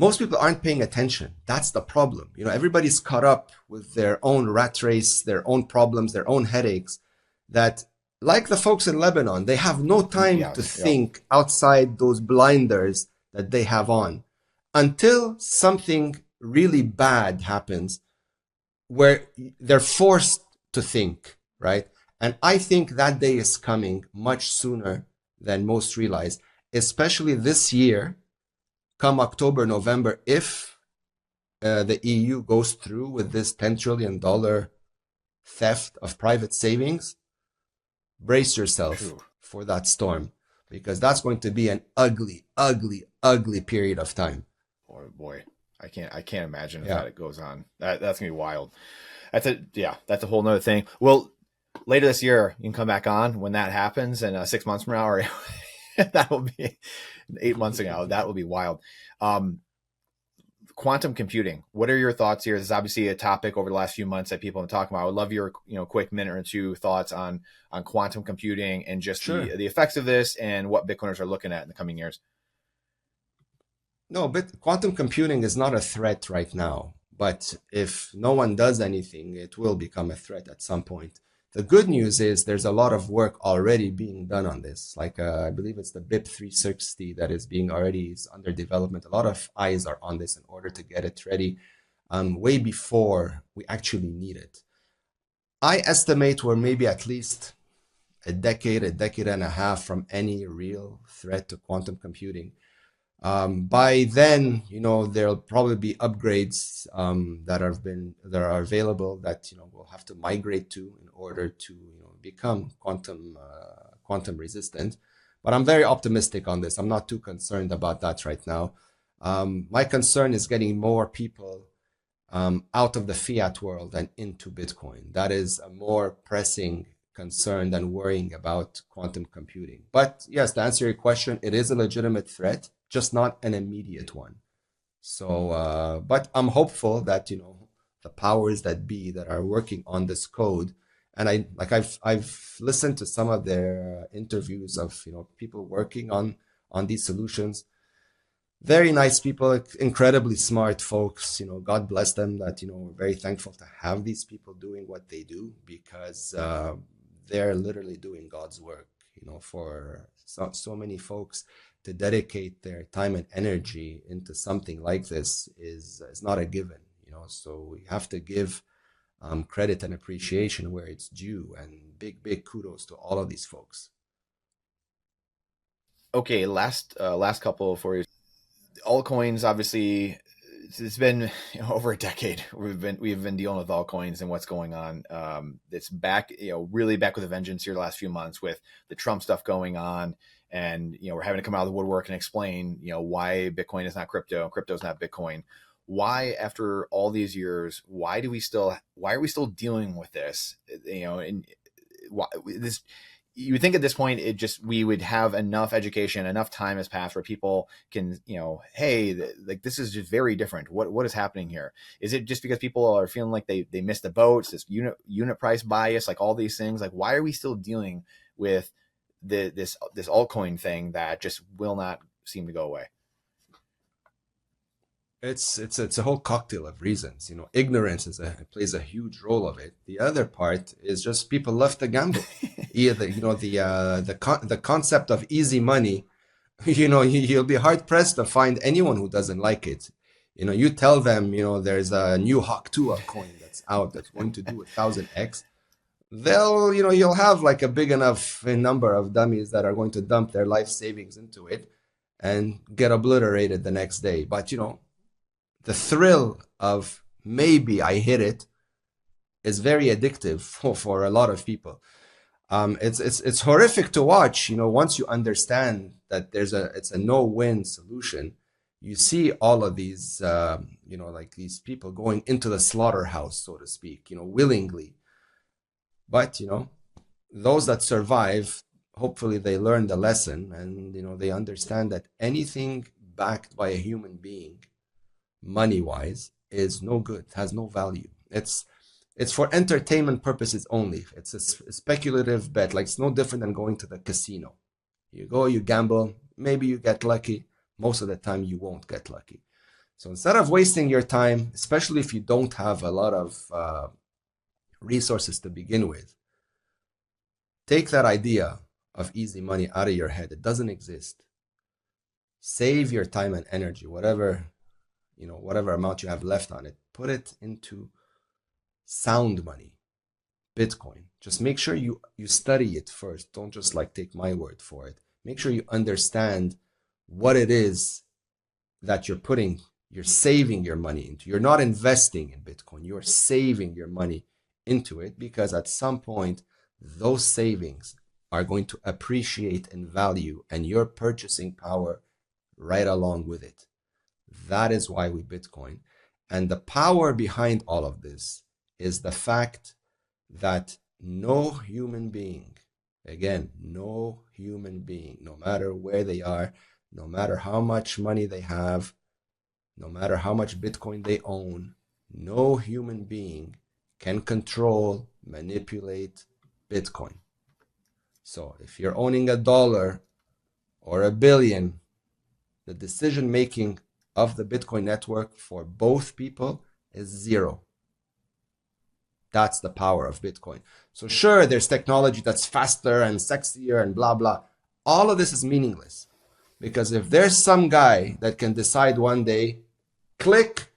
most people aren't paying attention. That's the problem. Everybody's caught up with their own rat race, their own problems, their own headaches, that, like the folks in Lebanon, they have no time to Yes. Yep. think outside those blinders that they have on until something really bad happens where they're forced to think, right? And I think that day is coming much sooner than most realize, especially this year, come October, November, if the EU goes through with this $10 trillion theft of private savings. Brace yourself Phew. for that storm, because that's going to be an ugly, ugly, ugly period of time. Boy, I can't imagine if Yeah. that goes on. That's gonna be wild. That's a whole nother thing. Well, later this year you can come back on when that happens, and 6 months from now, or that will be 8 months ago. That will be wild. Quantum computing. What are your thoughts here? This is obviously a topic over the last few months that people have been talking about. I would love your quick minute or two thoughts on quantum computing and just Sure. the effects of this and what Bitcoiners are looking at in the coming years. No, but quantum computing is not a threat right now. But if no one does anything, it will become a threat at some point. The good news is there's a lot of work already being done on this. Like I believe it's the BIP 360 that is under development. A lot of eyes are on this in order to get it ready, way before we actually need it. I estimate we're maybe at least a decade and a half from any real threat to quantum computing. By then, there'll probably be upgrades that are available that we'll have to migrate to in order to become quantum resistant. But I'm very optimistic on this. I'm not too concerned about that right now. My concern is getting more people out of the fiat world and into Bitcoin. That is a more pressing concern than worrying about quantum computing. But yes, to answer your question, it is a legitimate threat, just not an immediate one. So, but I'm hopeful that the powers that be that are working on this code, and I've listened to some of their interviews of people working on these solutions. Very nice people, incredibly smart folks. God bless them. That we're very thankful to have these people doing what they do, because they're literally doing God's work. For so many folks to dedicate their time and energy into something like this is not a given. So we have to give credit and appreciation where it's due, and big kudos to all of these folks. Okay, last couple for you. Altcoins, obviously, it's been over a decade. We've been dealing with altcoins and what's going on. It's back, really back with a vengeance here the last few months with the Trump stuff going on, and we're having to come out of the woodwork and explain why Bitcoin is not crypto and crypto is not Bitcoin. Why, after all these years, why are we still dealing with this? And why this? You would think at this point we would have enough education, enough time has passed where people can, hey, like this is just very different. What is happening here? Is it just because people are feeling like they missed the boat? This unit price bias, like all these things. Like, why are we still dealing with this altcoin thing that just will not seem to go away? It's a whole cocktail of reasons. Ignorance plays a huge role of it. The other part is just people love to gamble. Either the concept of easy money. You'll be hard pressed to find anyone who doesn't like it. You tell them there's a new Hawk2 coin that's out that's going to do 1000x. You'll have like a big enough number of dummies that are going to dump their life savings into it and get obliterated the next day. But the thrill of maybe I hit it is very addictive for a lot of people. It's horrific to watch. Once you understand that it's a no-win solution, you see all of these like these people going into the slaughterhouse, so to speak, willingly. But those that survive, hopefully they learn the lesson, and they understand that anything backed by a human being, money-wise, is no good, has no value. It's for entertainment purposes only. It's a speculative bet. Like, it's no different than going to the casino. You go, you gamble, maybe you get lucky. Most of the time you won't get lucky. So instead of wasting your time, especially if you don't have a lot of resources to begin with, take that idea of easy money out of your head. It doesn't exist. Save your time and energy, whatever amount you have left on it. Put it into sound money, Bitcoin. Just make sure you study it first. Don't just like take my word for it. Make sure you understand what it is that you're saving your money into. You're not investing in Bitcoin. You're saving your money into it, because at some point, those savings are going to appreciate in value and your purchasing power right along with it. That is why we Bitcoin. And the power behind all of this is the fact that no human being, again, no human being, no matter where they are, no matter how much money they have, no matter how much Bitcoin they own, no human being can control, manipulate Bitcoin. So if you're owning $1 or $1 billion, the decision making of the Bitcoin network for both people is zero. That's the power of Bitcoin. So sure, there's technology that's faster and sexier and blah, blah. All of this is meaningless, because if there's some guy that can decide one day, click,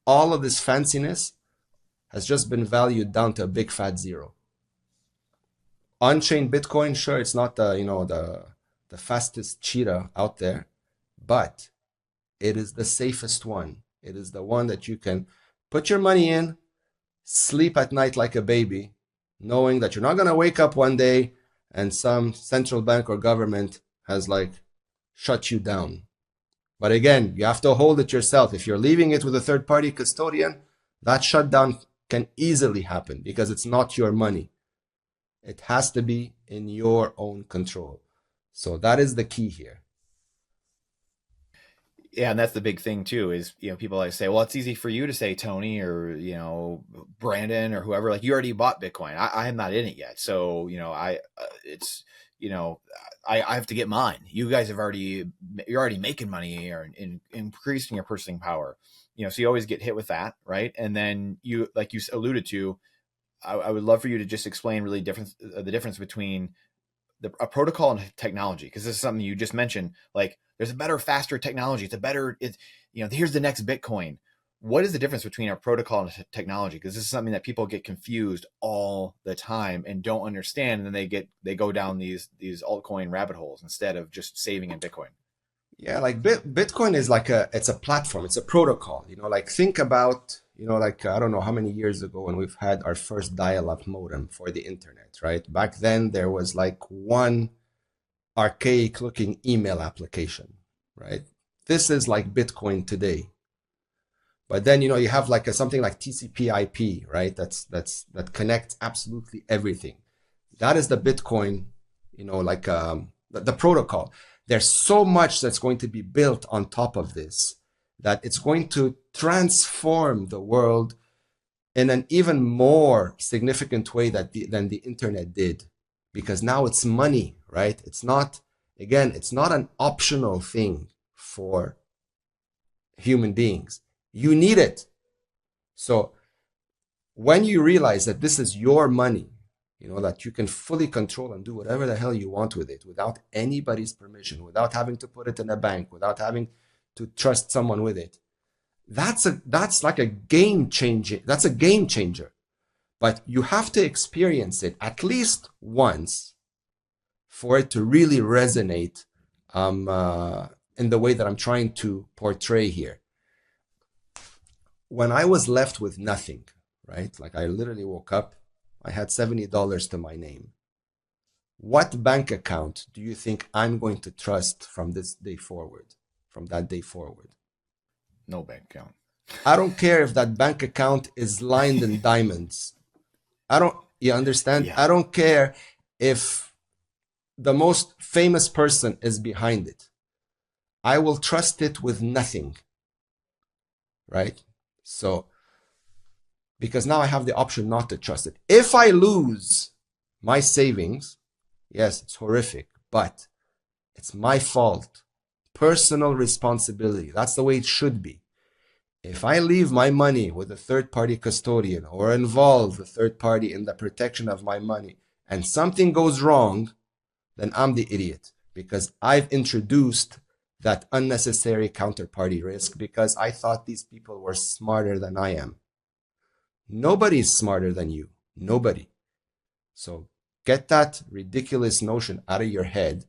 all of this fanciness has just been valued down to a big fat zero. On-chain Bitcoin, sure, it's not the fastest cheetah out there, but it is the safest one. It is the one that you can put your money in, sleep at night like a baby, knowing that you're not going to wake up one day and some central bank or government has like shut you down. But again, you have to hold it yourself. If you're leaving it with a third-party custodian, that shutdown can easily happen because it's not your money. It has to be in your own control. So that is the key here. Yeah, and that's the big thing too, is, people like say, well, it's easy for you to say, Tony, or, Brandon, or whoever, like, you already bought Bitcoin. I am not in it yet. So, it's, I have to get mine. You guys you're already making money or increasing your purchasing power. So you always get hit with that, right? And then like you alluded to, I would love for you to just explain really the difference between a protocol and technology, because this is something you just mentioned. Like, there's a better, faster technology. Here's the next Bitcoin. What is the difference between a protocol and technology? Because this is something that people get confused all the time and don't understand, and then they go down these altcoin rabbit holes instead of just saving in Bitcoin. Yeah, like Bitcoin is it's a platform, it's a protocol. Like think about, I don't know how many years ago when we've had our first dial-up modem for the internet, right? Back then there was like one archaic looking email application, right? This is like Bitcoin today. But then, you have like something like TCP/IP, right? That connects absolutely everything. That is the Bitcoin, the protocol. There's so much that's going to be built on top of this that it's going to transform the world in an even more significant way than the internet did, because now it's money, right? It's not an optional thing for human beings. You need it. So when you realize that this is your money, that you can fully control and do whatever the hell you want with it without anybody's permission, without having to put it in a bank, without having to trust someone with it. That's like a game changer. That's a game changer. But you have to experience it at least once for it to really resonate in the way that I'm trying to portray here. When I was left with nothing, right? Like I literally woke up, I had $70 to my name. What bank account do you think I'm going to trust from that day forward? No bank account. I don't care if that bank account is lined in diamonds. You understand? Yeah. I don't care if the most famous person is behind it. I will trust it with nothing, right? So, because now I have the option not to trust it. If I lose my savings, yes, it's horrific, but it's my fault. Personal responsibility. That's the way it should be. If I leave my money with a third-party custodian or involve the third party in the protection of my money and something goes wrong, then I'm the idiot because I've introduced that unnecessary counterparty risk because I thought these people were smarter than I am. Nobody's smarter than you. Nobody. So get that ridiculous notion out of your head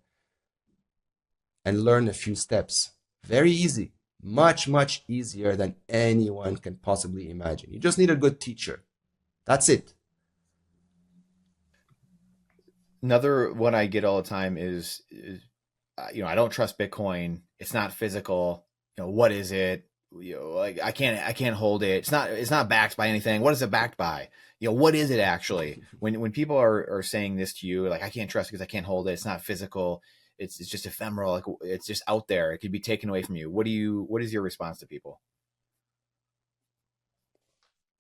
and learn a few steps. Very easy. Much, much easier than anyone can possibly imagine. You just need a good teacher. That's it. Another one I get all the time is I don't trust Bitcoin. It's not physical. What is it? Like I can't hold it. It's not backed by anything. What is it backed by? What is it actually? When people are saying this to you, like I can't trust because I can't hold it. It's not physical. It's just ephemeral. Like it's just out there. It could be taken away from you. What is your response to people?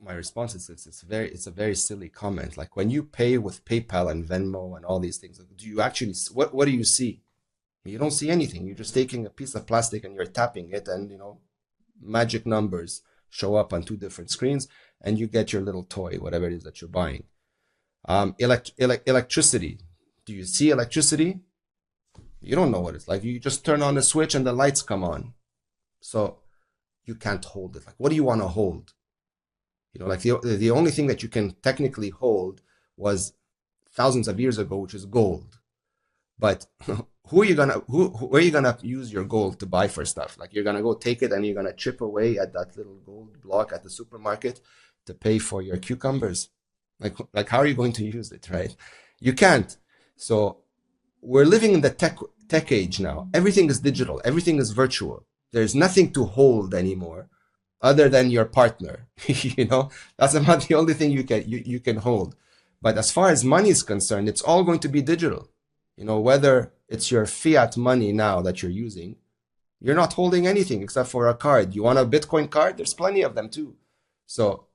My response is it's a very silly comment. Like when you pay with PayPal and Venmo and all these things, do you actually what do you see? You don't see anything. You're just taking a piece of plastic and you're tapping it, and magic numbers show up on two different screens, and you get your little toy, whatever it is that you're buying. Electricity. Do you see electricity? You don't know what it's like. You just turn on the switch and the lights come on. So you can't hold it. Like, what do you want to hold? Like the only thing that you can technically hold was thousands of years ago, which is gold. But where are you gonna use your gold to buy for stuff? Like you're gonna go take it and you're gonna chip away at that little gold block at the supermarket to pay for your cucumbers. Like how are you going to use it, right? You can't. So we're living in the tech age now. Everything is digital. Everything is virtual. There's nothing to hold anymore other than your partner. That's about the only thing you can hold. But as far as money is concerned, it's all going to be digital. Whether it's your fiat money now that you're using, you're not holding anything except for a card. You want a Bitcoin card? There's plenty of them too. So,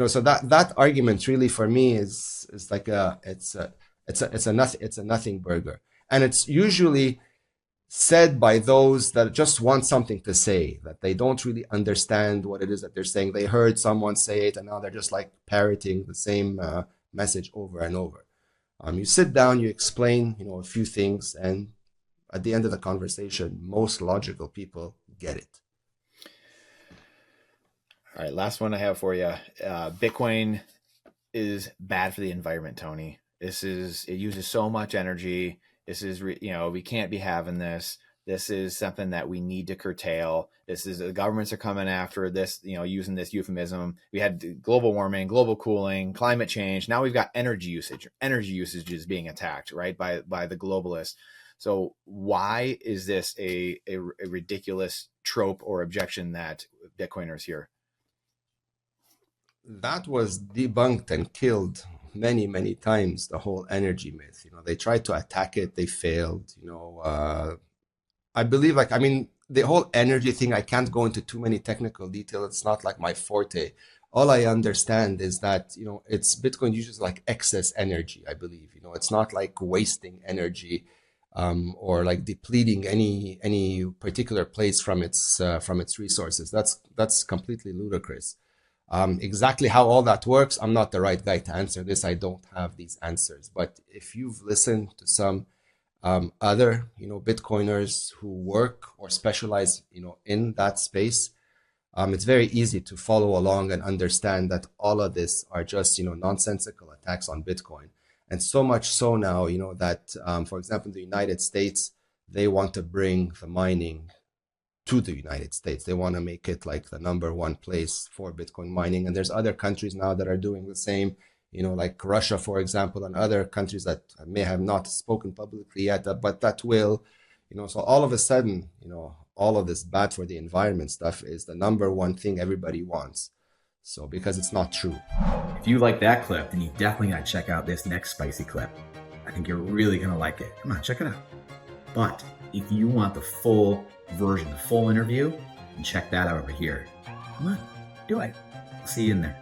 so that argument really for me is like it's a nothing burger. And it's usually said by those that just want something to say, that they don't really understand what it is that they're saying. They heard someone say it and now they're just like parroting the same message over and over. You sit down, you explain, a few things, and at the end of the conversation, most logical people get it. All right, last one I have for you. Bitcoin is bad for the environment, Tony. It uses so much energy. This is, we can't be having this. This is something that we need to curtail. The governments are coming after this, using this euphemism. We had global warming, global cooling, climate change. Now we've got energy usage. Energy usage is being attacked, right, by the globalists. So why is this a ridiculous trope or objection that Bitcoiners hear? That was debunked and killed many, many times, the whole energy myth. They tried to attack it. They failed. I believe, the whole energy thing, I can't go into too many technical details. It's not like my forte. All I understand is that, Bitcoin uses like excess energy, I believe. It's not like wasting energy or like depleting any particular place from its resources. That's completely ludicrous. Exactly how all that works, I'm not the right guy to answer this. I don't have these answers. But if you've listened to some other, Bitcoiners who work or specialize, in that space, it's very easy to follow along and understand that all of this are just, nonsensical attacks on Bitcoin. And so much so now, that, for example, in the United States, they want to bring the mining to the United States. They want to make it like the number one place for Bitcoin mining. And there's other countries now that are doing the same, like Russia, for example, and other countries that may have not spoken publicly yet, but that will, so all of a sudden, all of this bad for the environment stuff is the number one thing everybody wants. So because it's not true. If you like that clip, then you definitely got to check out this next spicy clip. I think you're really going to like it. Come on, check it out. But if you want the full version, the full interview, then check that out over here. Come on, do it. I'll see you in there.